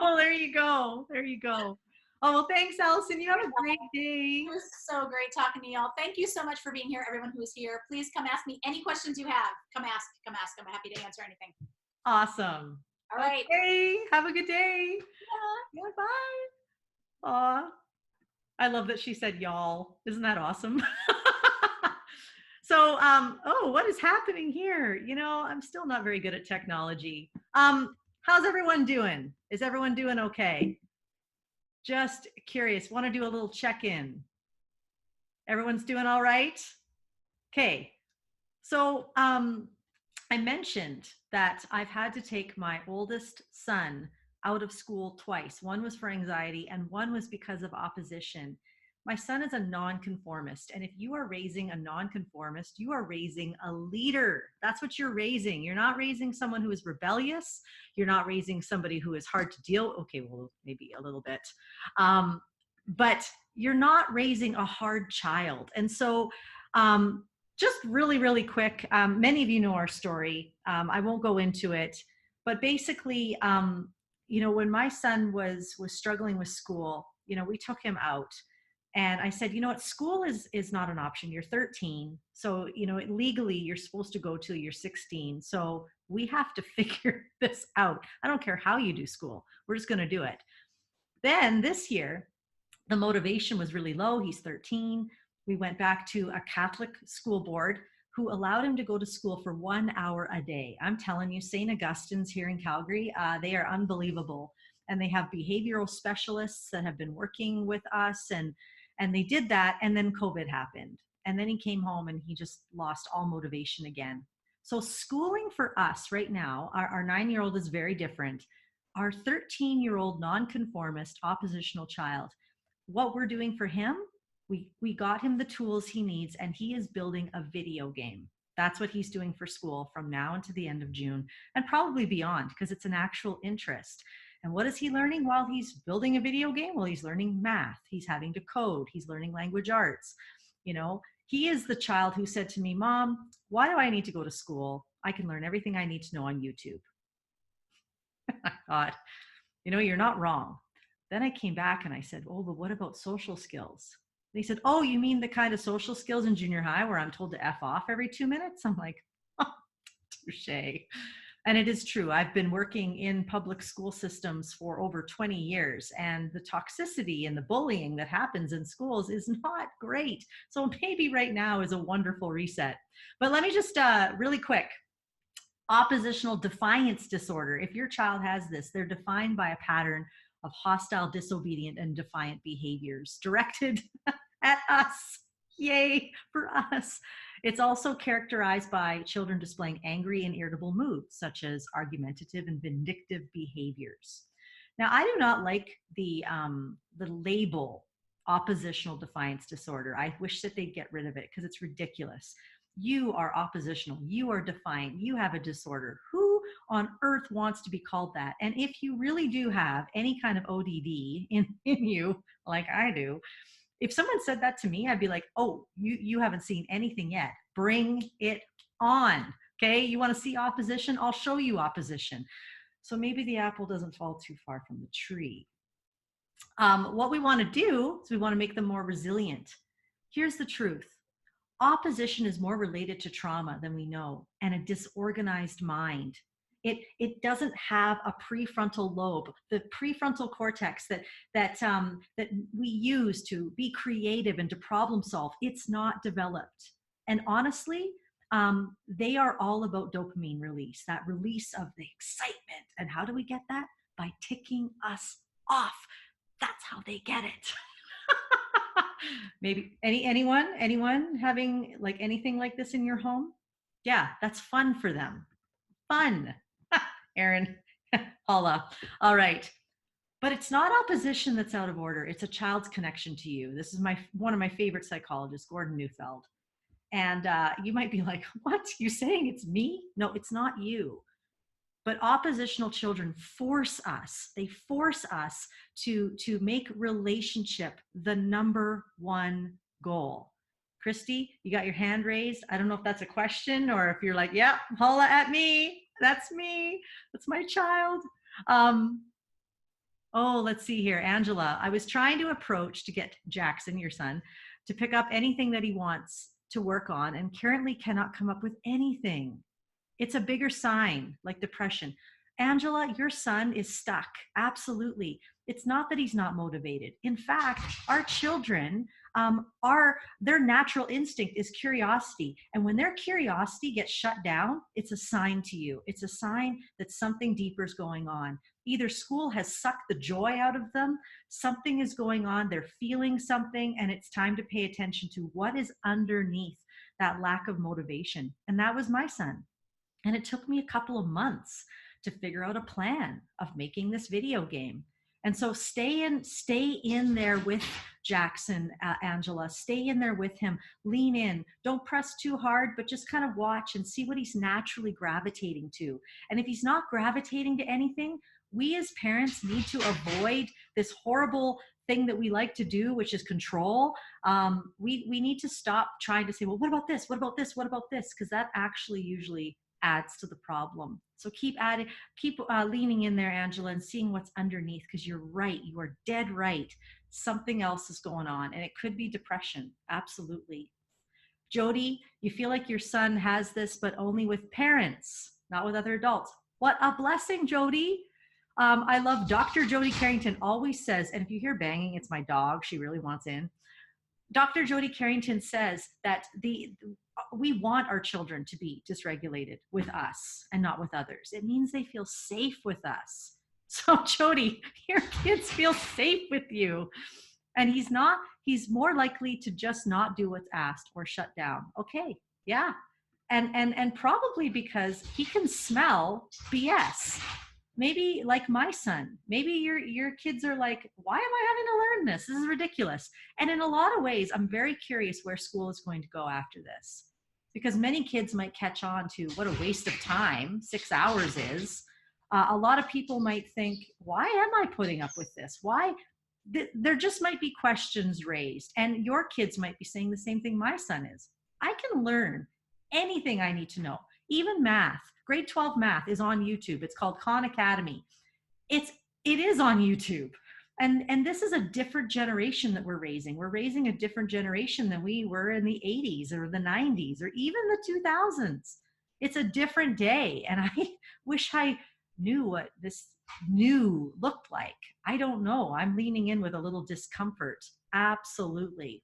[SPEAKER 1] Oh, there you go. There you go. Oh, well, thanks, Allison. You have a great day.
[SPEAKER 2] It was so great talking to y'all. Thank you so much for being here, everyone who is here. Please come ask me any questions you have. Come ask. I'm happy to answer anything.
[SPEAKER 1] Awesome.
[SPEAKER 2] All right.
[SPEAKER 1] Hey, have a good day.
[SPEAKER 2] Yeah.
[SPEAKER 1] Bye. Aw. I love that she said y'all. Isn't that awesome? So, what is happening here? I'm still not very good at technology. How's everyone doing? Is everyone doing okay? Just curious, want to do a little check-in. Everyone's doing all right? Okay. So I mentioned that I've had to take my oldest son out of school twice. One was for anxiety, and one was because of opposition. My son is a nonconformist. And if you are raising a nonconformist, you are raising a leader. That's what you're raising. You're not raising someone who is rebellious. You're not raising somebody who is hard to deal. Okay, well, maybe a little bit. But you're not raising a hard child. And so, just really, really quick, many of you know our story. I won't go into it, but basically, when my son was struggling with school, we took him out, and I said, you know what, school is not an option. You're 13, so legally you're supposed to go till you're 16. So we have to figure this out. I don't care how you do school. We're just going to do it. Then this year, the motivation was really low. He's 13. We went back to a Catholic school board who allowed him to go to school for 1 hour a day. I'm telling you, St. Augustine's here in Calgary, they are unbelievable. And they have behavioral specialists that have been working with us. And they did that. And then COVID happened. And then he came home and he just lost all motivation again. So schooling for us right now, our 9-year-old is very different. Our 13-year-old nonconformist oppositional child, what we're doing for him, we got him the tools he needs, and he is building a video game. That's what he's doing for school from now until the end of June, and probably beyond, because it's an actual interest. And what is he learning while he's building a video game? Well, he's learning math. He's having to code. He's learning language arts. He is the child who said to me, Mom, why do I need to go to school? I can learn everything I need to know on YouTube. I thought, you're not wrong. Then I came back and I said, oh, but what about social skills? They said, oh, you mean the kind of social skills in junior high where I'm told to F off every 2 minutes? I'm like, oh, touche. And it is true. I've been working in public school systems for over 20 years, and the toxicity and the bullying that happens in schools is not great. So maybe right now is a wonderful reset. But let me just really quick, oppositional defiance disorder. If your child has this, they're defined by a pattern of hostile, disobedient, and defiant behaviors directed at us. Yay for us. It's also characterized by children displaying angry and irritable moods, such as argumentative and vindictive behaviors. Now, I do not like the label oppositional defiance disorder. I wish that they'd get rid of it because it's ridiculous. You are oppositional. You are defiant. You have a disorder. Who on earth wants to be called that? And if you really do have any kind of ODD in you, like I do, if someone said that to me, I'd be like, oh, you haven't seen anything yet. Bring it on. Okay. You want to see opposition? I'll show you opposition. So maybe the apple doesn't fall too far from the tree. What we want to do is we want to make them more resilient. Here's the truth. Opposition is more related to trauma than we know, and a disorganized mind. It doesn't have a prefrontal lobe, the prefrontal cortex that we use to be creative and to problem solve. It's not developed. And honestly, they are all about dopamine release, that release of the excitement. And how do we get that? By ticking us off. That's how they get it. Maybe anyone having like anything like this in your home? Yeah, that's fun for them. Fun. Aaron, holla. All right. But it's not opposition that's out of order. It's a child's connection to you. This is one of my favorite psychologists, Gordon Neufeld. And you might be like, what? You saying it's me? No, it's not you. But oppositional children force us. They force us to make relationship the number one goal. Christy, you got your hand raised. I don't know if that's a question or if you're like, yep, holla at me. That's me. That's my child. Let's see here. Angela, I was trying to approach to get Jackson, your son, to pick up anything that he wants to work on and currently cannot come up with anything. It's a bigger sign, like depression. Angela, your son is stuck. Absolutely. It's not that he's not motivated. In fact, our children, their natural instinct is curiosity. And when their curiosity gets shut down, it's a sign to you. It's a sign that something deeper is going on. Either school has sucked the joy out of them, something is going on, they're feeling something, and it's time to pay attention to what is underneath that lack of motivation. And that was my son. And it took me a couple of months to figure out a plan of making this video game. And so stay in there with Jackson, Angela, stay in there with him, lean in, don't press too hard, but just kind of watch and see what he's naturally gravitating to. And if he's not gravitating to anything, we as parents need to avoid this horrible thing that we like to do, which is control. We need to stop trying to say, well, what about this? What about this? What about this? Because that actually usually adds to the problem. So keep leaning in there, Angela, and seeing what's underneath, because you're right. You are dead right. Something else is going on, and it could be depression. Absolutely. Jody, you feel like your son has this, but only with parents, not with other adults. What a blessing, Jody. I love Dr. Jody Carrington always says, and if you hear banging, it's my dog. She really wants in. Dr. Jody Carrington says that we want our children to be dysregulated with us and not with others. It means they feel safe with us. So Jody, your kids feel safe with you. And he's more likely to just not do what's asked or shut down. Okay, yeah. And probably because he can smell BS. Maybe like my son, maybe your kids are like, why am I having to learn this? This is ridiculous. And in a lot of ways, I'm very curious where school is going to go after this, because many kids might catch on to what a waste of time 6 hours is. A lot of people might think, why am I putting up with this? Why? There just might be questions raised, and your kids might be saying the same thing my son is. I can learn anything I need to know, even math. Grade 12 math is on YouTube. It's called Khan Academy. It is on YouTube. And this is a different generation that we're raising. We're raising a different generation than we were in the 80s or the 90s or even the 2000s. It's a different day. And I wish I knew what this new looked like. I don't know. I'm leaning in with a little discomfort. Absolutely.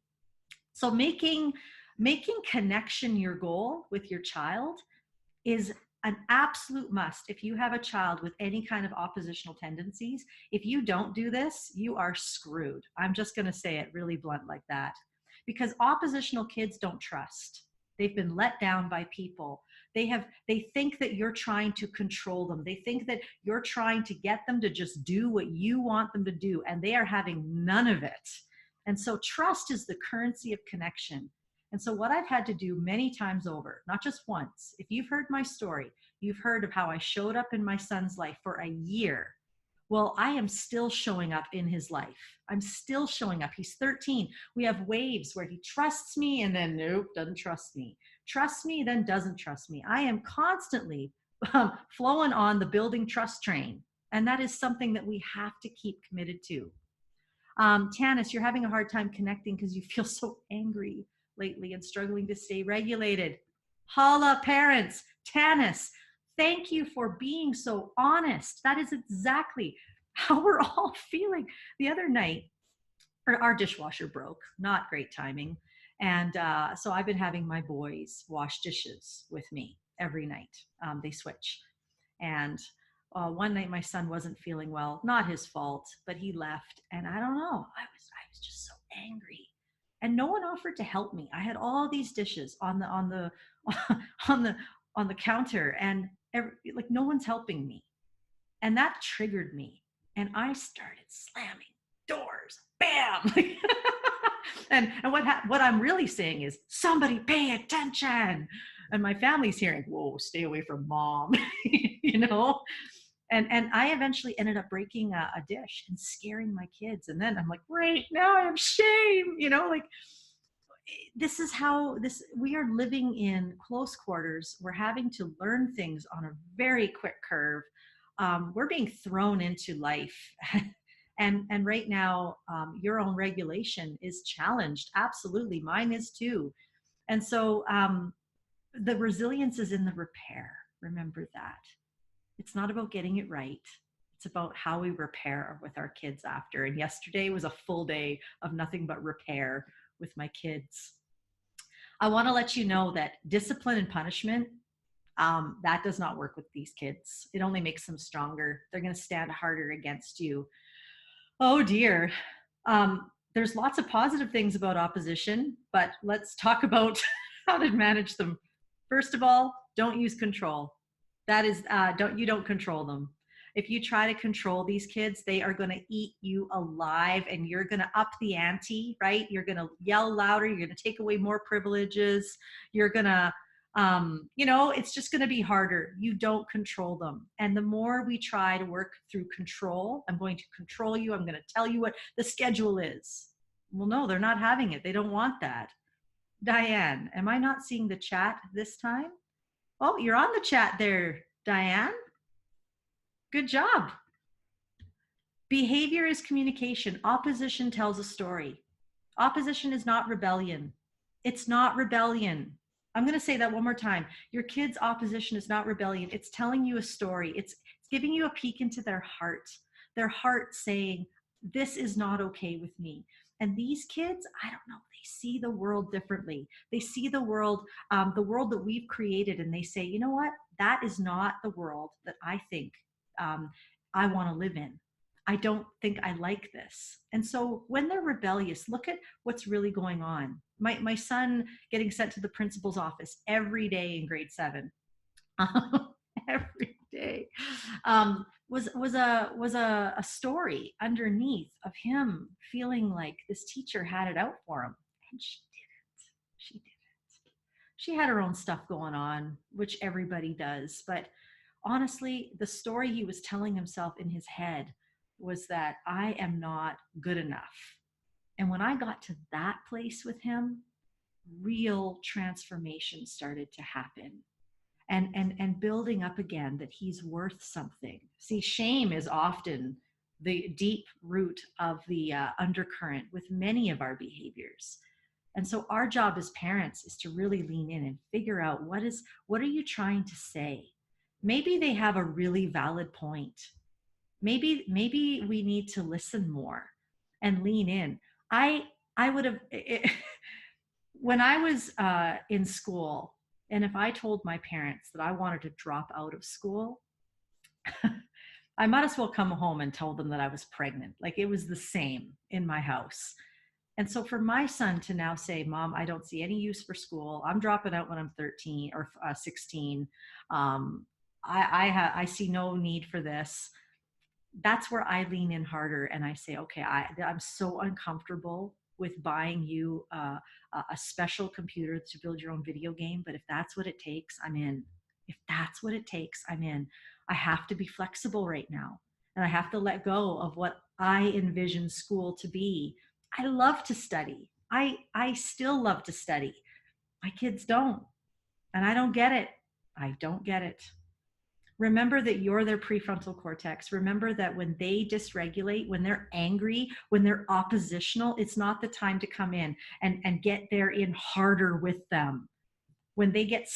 [SPEAKER 1] So making connection your goal with your child is an absolute must. If you have a child with any kind of oppositional tendencies, if you don't do this, you are screwed. I'm just going to say it really blunt like that, because oppositional kids don't trust. They've been let down by people. They think that you're trying to control them. They think that you're trying to get them to just do what you want them to do, and they are having none of it. And so trust is the currency of connection. And so what I've had to do many times over, not just once, if you've heard my story, you've heard of how I showed up in my son's life for a year. Well, I am still showing up in his life. I'm still showing up. He's 13. We have waves where he trusts me and then nope, doesn't trust me. Trusts me, then doesn't trust me. I am constantly flowing on the building trust train. And that is something that we have to keep committed to. Tanis, you're having a hard time connecting because you feel so angry lately and struggling to stay regulated. Holla, parents. Tanis, thank you for being so honest. That is exactly how we're all feeling. The other night, our dishwasher broke. Not great timing. And so I've been having my boys wash dishes with me every night. They switch. And one night my son wasn't feeling well. Not his fault, but he left. And I don't know. I was just so angry. And no one offered to help me. I had all these dishes on the counter, and like no one's helping me. And that triggered me. And I started slamming doors. Bam! and what I'm really saying is, somebody pay attention. And my family's hearing, whoa, stay away from mom, you know? And I eventually ended up breaking a dish and scaring my kids. And then I'm like, right, now I have shame, you know, like this is how we are living in close quarters. We're having to learn things on a very quick curve. We're being thrown into life. and right now, your own regulation is challenged. Absolutely. Mine is too. And so the resilience is in the repair. Remember that. It's not about getting it right. It's about how we repair with our kids after. And yesterday was a full day of nothing but repair with my kids. I want to let you know that discipline and punishment, that does not work with these kids. It only makes them stronger. They're going to stand harder against you. Oh dear. There's lots of positive things about opposition, but let's talk about how to manage them. First of all, don't use control. That is, don't control them. If you try to control these kids, they are going to eat you alive, and you're going to up the ante, right? You're going to yell louder. You're going to take away more privileges. You're going to, it's just going to be harder. You don't control them. And the more we try to work through control, I'm going to control you. I'm going to tell you what the schedule is. Well, no, they're not having it. They don't want that. Diane, am I not seeing the chat this time? Oh, you're on the chat there, Diane. Good job. Behavior is communication. Opposition tells a story. Opposition is not rebellion. It's not rebellion. I'm going to say that one more time. Your kid's opposition is not rebellion. It's telling you a story. It's giving you a peek into their heart saying, this is not okay with me. And these kids, I don't know, they see the world differently. They see the world that we've created, and they say, you know what? That is not the world that I think I want to live in. I don't think I like this. And so when they're rebellious, look at what's really going on. My son getting sent to the principal's office every day in grade 7. Every day was a story underneath of him feeling like this teacher had it out for him, and she didn't. She had her own stuff going on, which everybody does. But honestly, the story he was telling himself in his head was that I am not good enough. And when I got to that place with him, real transformation started to happen. And building up again that he's worth something. See, shame is often the deep root of the undercurrent with many of our behaviors. And so our job as parents is to really lean in and figure out what are you trying to say? Maybe they have a really valid point. Maybe we need to listen more and lean in. I would have, when I was in school, and if I told my parents that I wanted to drop out of school, I might as well come home and tell them that I was pregnant. Like, it was the same in my house. And so for my son to now say, Mom, I don't see any use for school. I'm dropping out when I'm 13 or 16. I see no need for this. That's where I lean in harder and I say, okay, I'm so uncomfortable with buying you a special computer to build your own video game. But if that's what it takes, I'm in. If that's what it takes, I'm in. I have to be flexible right now. And I have to let go of what I envision school to be. I love to study. I still love to study. My kids don't. And I don't get it. I don't get it. Remember that you're their prefrontal cortex. Remember that when they dysregulate, when they're angry, when they're oppositional, it's not the time to come in and get there in harder with them. When they get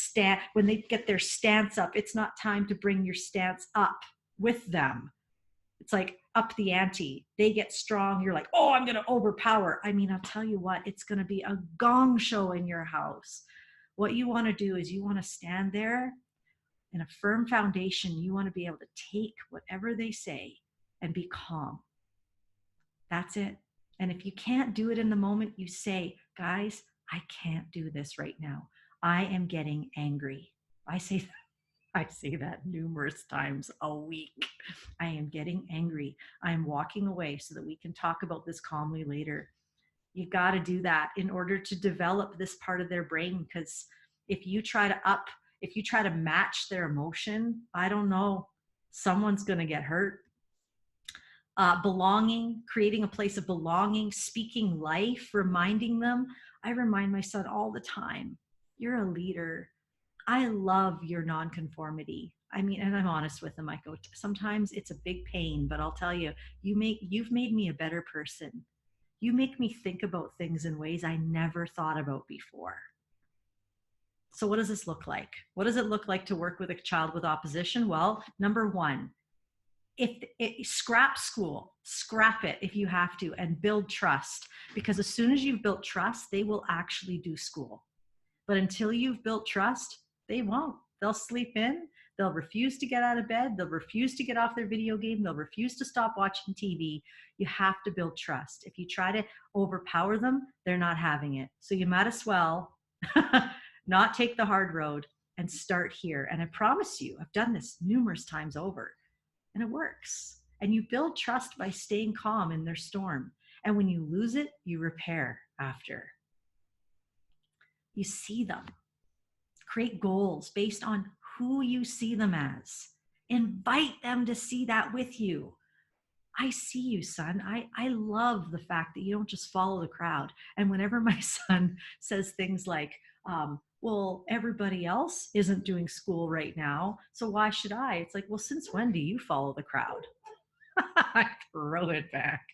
[SPEAKER 1] their stance up, it's not time to bring your stance up with them. It's like up the ante. They get strong. You're like, oh, I'm going to overpower. I mean, I'll tell you what, it's going to be a gong show in your house. What you want to do is you want to stand there in a firm foundation. You want to be able to take whatever they say and be calm. That's it. And if you can't do it in the moment, you say, guys, I can't do this right now. I am getting angry. I say that numerous times a week. I am getting angry. I am walking away so that we can talk about this calmly later. You got to do that in order to develop this part of their brain, because if you try to match their emotion, I don't know, someone's going to get hurt. Belonging, creating a place of belonging, speaking life, reminding them. I remind my son all the time, you're a leader. I love your nonconformity. I mean, and I'm honest with him. I go, sometimes it's a big pain, but I'll tell you, you've made me a better person. You make me think about things in ways I never thought about before. So what does this look like? What does it look like to work with a child with opposition? Well, number one, scrap school, scrap it if you have to, and build trust. Because as soon as you've built trust, they will actually do school. But until you've built trust, they won't. They'll sleep in. They'll refuse to get out of bed. They'll refuse to get off their video game. They'll refuse to stop watching TV. You have to build trust. If you try to overpower them, they're not having it. So you might as well not take the hard road, and start here. And I promise you, I've done this numerous times over, and it works. And you build trust by staying calm in their storm. And when you lose it, you repair after. You see them. Create goals based on who you see them as. Invite them to see that with you. I see you, son. I love the fact that you don't just follow the crowd. And whenever my son says things like, well, everybody else isn't doing school right now, so why should I? It's like, well, since when do you follow the crowd? I throw it back.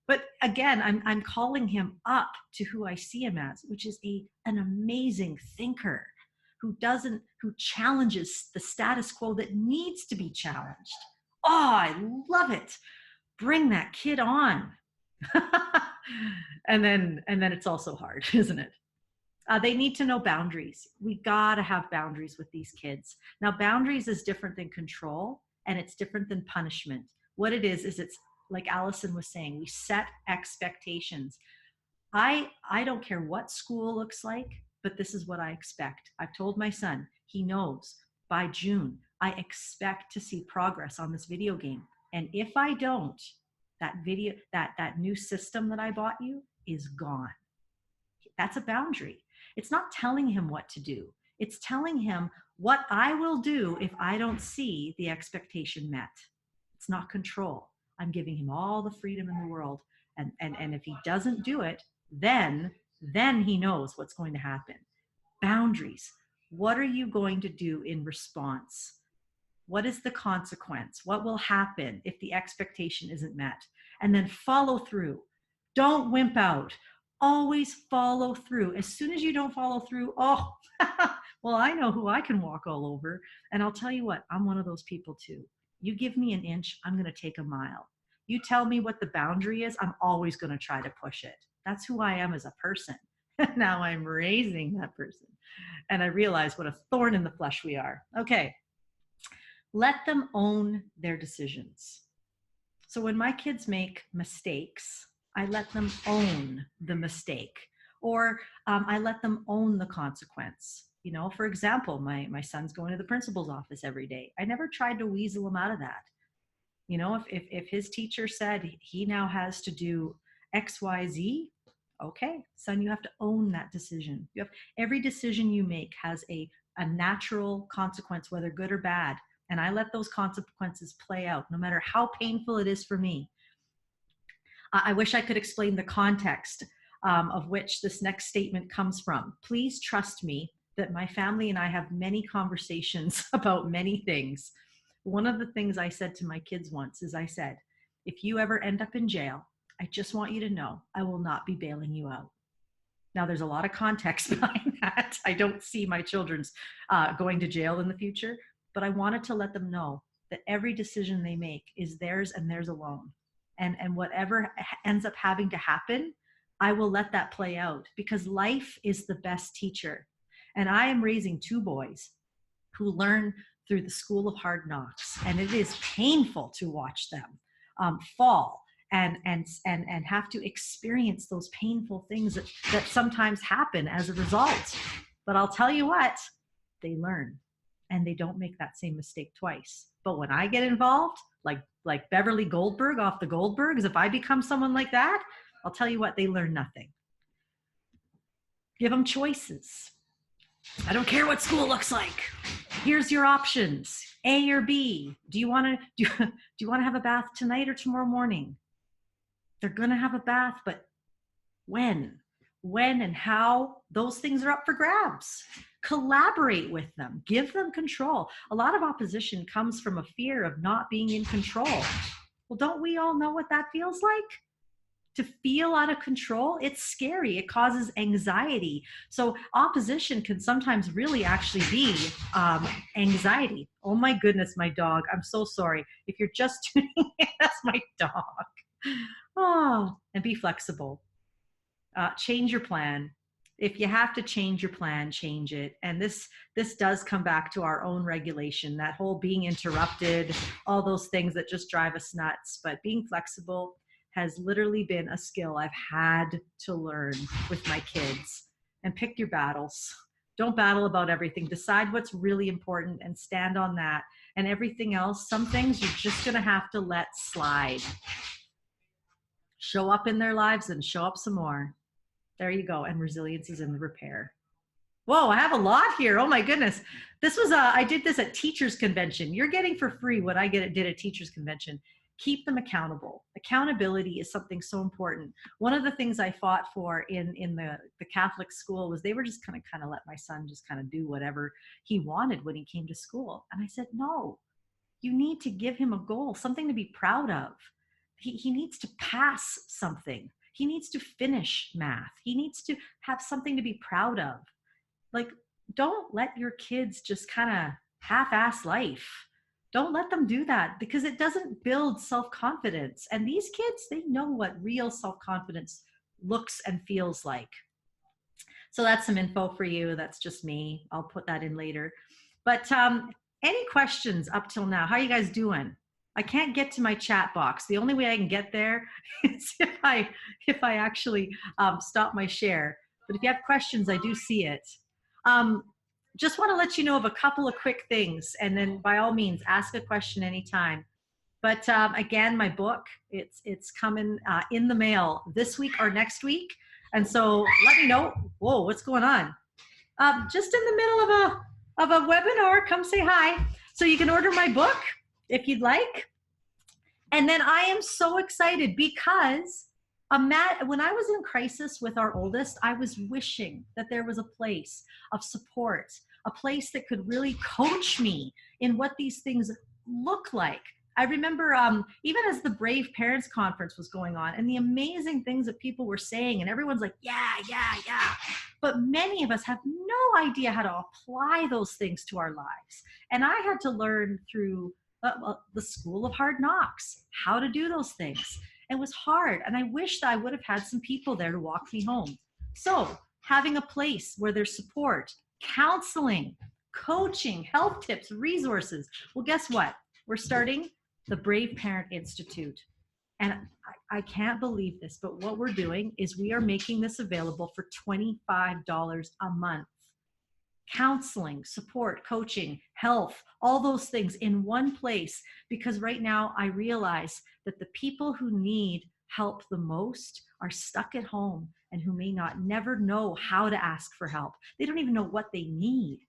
[SPEAKER 1] But again, I'm calling him up to who I see him as, which is an amazing thinker who challenges the status quo that needs to be challenged. Oh, I love it. Bring that kid on. and then it's also hard, isn't it? They need to know boundaries. We gotta have boundaries with these kids. Now, boundaries is different than control, and it's different than punishment. What it is it's like Alison was saying, we set expectations. I don't care what school looks like, but this is what I expect. I've told my son, he knows by June, I expect to see progress on this video game. And if I don't, that new system that I bought you is gone. That's a boundary. It's not telling him what to do. It's telling him what I will do if I don't see the expectation met. It's not control. I'm giving him all the freedom in the world. And if he doesn't do it, then he knows what's going to happen. Boundaries. What are you going to do in response? What is the consequence? What will happen if the expectation isn't met? And then follow through. Don't wimp out. Always follow through. As soon as you don't follow through, oh, well, I know who I can walk all over. And I'll tell you what, I'm one of those people too. You give me an inch, I'm going to take a mile. You tell me what the boundary is, I'm always going to try to push it. That's who I am as a person. Now I'm raising that person. And I realize what a thorn in the flesh we are. Okay. Let them own their decisions. So when my kids make mistakes, I let them own the mistake, or I let them own the consequence. You know, for example, my son's going to the principal's office every day. I never tried to weasel him out of that. You know, if his teacher said he now has to do X, Y, Z, okay, son, you have to own that decision. Every decision you make has a natural consequence, whether good or bad. And I let those consequences play out, no matter how painful it is for me. I wish I could explain the context of which this next statement comes from. Please trust me that my family and I have many conversations about many things. One of the things I said to my kids once is I said, if you ever end up in jail, I just want you to know I will not be bailing you out. Now, there's a lot of context behind that. I don't see my children's going to jail in the future, but I wanted to let them know that every decision they make is theirs and theirs alone. And whatever ends up having to happen, I will let that play out, because life is the best teacher. And I am raising two boys who learn through the school of hard knocks. And it is painful to watch them fall and have to experience those painful things that sometimes happen as a result. But I'll tell you what, they learn and they don't make that same mistake twice. But when I get involved, like Beverly Goldberg off the Goldbergs, if I become someone like that, I'll tell you what, they learn nothing. Give them choices. I don't care what school looks like. Here's your options, A or B. Do you want to have a bath tonight or tomorrow morning? They're going to have a bath, but when and how, those things are up for grabs. Collaborate with them, give them control. A lot of opposition comes from a fear of not being in control. Well, don't we all know what that feels like? To feel out of control, it's scary. It causes anxiety. So opposition can sometimes really actually be anxiety. Oh my goodness, my dog. I'm so sorry. If you're just tuning in, that's my dog. Oh, and be flexible. Change your plan. If you have to change your plan, change it. And this does come back to our own regulation, that whole being interrupted, all those things that just drive us nuts. But being flexible has literally been a skill I've had to learn with my kids. And pick your battles. Don't battle about everything. Decide what's really important and stand on that. And everything else, some things you're just going to have to let slide. Show up in their lives and show up some more. There you go. And resilience is in the repair. Whoa, I have a lot here. Oh my goodness. This was I did this at teachers convention. You're getting for free what I did at teachers convention. Keep them accountable. Accountability is something so important. One of the things I fought for in the Catholic school was they were just kind of let my son just kind of do whatever he wanted when he came to school. And I said, no, you need to give him a goal, something to be proud of. He needs to pass something. He needs to finish math. He needs to have something to be proud of. Like, don't let your kids just kind of half-ass life. Don't let them do that, because it doesn't build self-confidence. And these kids, they know what real self-confidence looks and feels like. So that's some info for you. That's just me. I'll put that in later. But any questions up till now? How are you guys doing? I can't get to my chat box. The only way I can get there is if I actually stop my share. But if you have questions, I do see it. Just want to let you know of a couple of quick things, and then by all means, ask a question anytime. But again, my book, it's coming in the mail this week or next week. And so let me know. Whoa, what's going on? Just in the middle of a webinar, come say hi. So you can order my book if you'd like. And then I am so excited because when I was in crisis with our oldest, I was wishing that there was a place of support, a place that could really coach me in what these things look like. I remember even as the Brave Parents Conference was going on and the amazing things that people were saying, and everyone's like, yeah. But many of us have no idea how to apply those things to our lives. And I had to learn through the School of Hard Knocks how to do those things. It was hard, and I wish that I would have had some people there to walk me home. So having a place where there's support, counseling, coaching, health tips, resources. Well, guess what? We're starting the Brave Parent Institute. And I can't believe this, but what we're doing is we are making this available for $25 a month. Counseling, support, coaching, health, all those things in one place. Because right now I realize that the people who need help the most are stuck at home and who may never know how to ask for help. They don't even know what they need.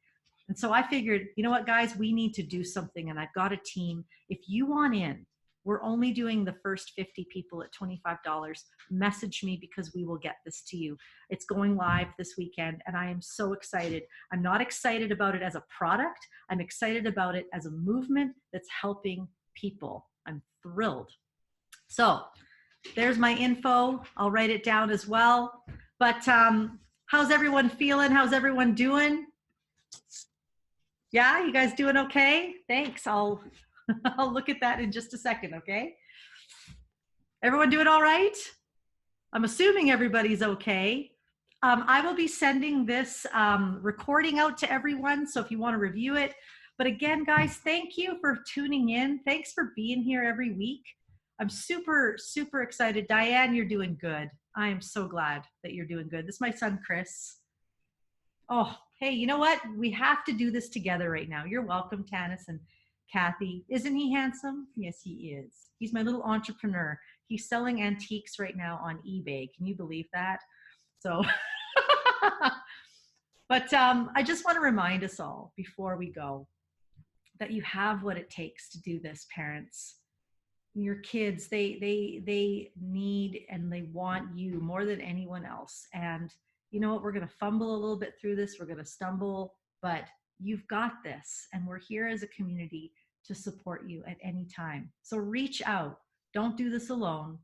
[SPEAKER 1] And so I figured, you know what, guys, we need to do something. And I've got a team. If you want in, we're only doing the first 50 people at $25. Message me because we will get this to you. It's going live this weekend, and I am so excited. I'm not excited about it as a product. I'm excited about it as a movement that's helping people. I'm thrilled. So there's my info. I'll write it down as well. But how's everyone feeling? How's everyone doing? Yeah, you guys doing okay? Thanks. I'll look at that in just a second, okay? Everyone doing all right? I'm assuming everybody's okay. I will be sending this recording out to everyone, so if you want to review it. But again, guys, thank you for tuning in. Thanks for being here every week. I'm super, super excited. Diane, you're doing good. I am so glad that you're doing good. This is my son, Chris. Oh, hey, you know what? We have to do this together right now. You're welcome, Tanis and Kathy. Isn't he handsome? Yes, he is. He's my little entrepreneur. He's selling antiques right now on eBay. Can you believe that? So, but I just want to remind us all before we go that you have what it takes to do this, parents. Your kids, they need and they want you more than anyone else. And you know what? We're going to fumble a little bit through this. We're going to stumble, but you've got this. And we're here as a community to support you at any time. So reach out. Don't do this alone.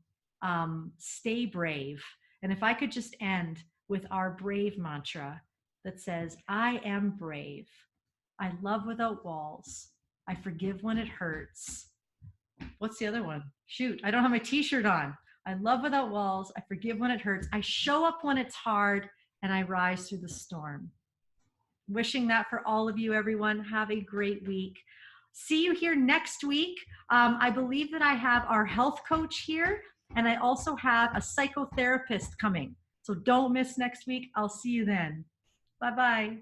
[SPEAKER 1] Stay brave. And if I could just end with our brave mantra that says, I am brave. I love without walls. I forgive when it hurts. What's the other one? Shoot, I don't have my t-shirt on. I love without walls. I forgive when it hurts. I show up when it's hard, and I rise through the storm. Wishing that for all of you, everyone. Have a great week. See you here next week. I believe that I have our health coach here, and I also have a psychotherapist coming. So don't miss next week. I'll see you then. Bye-bye.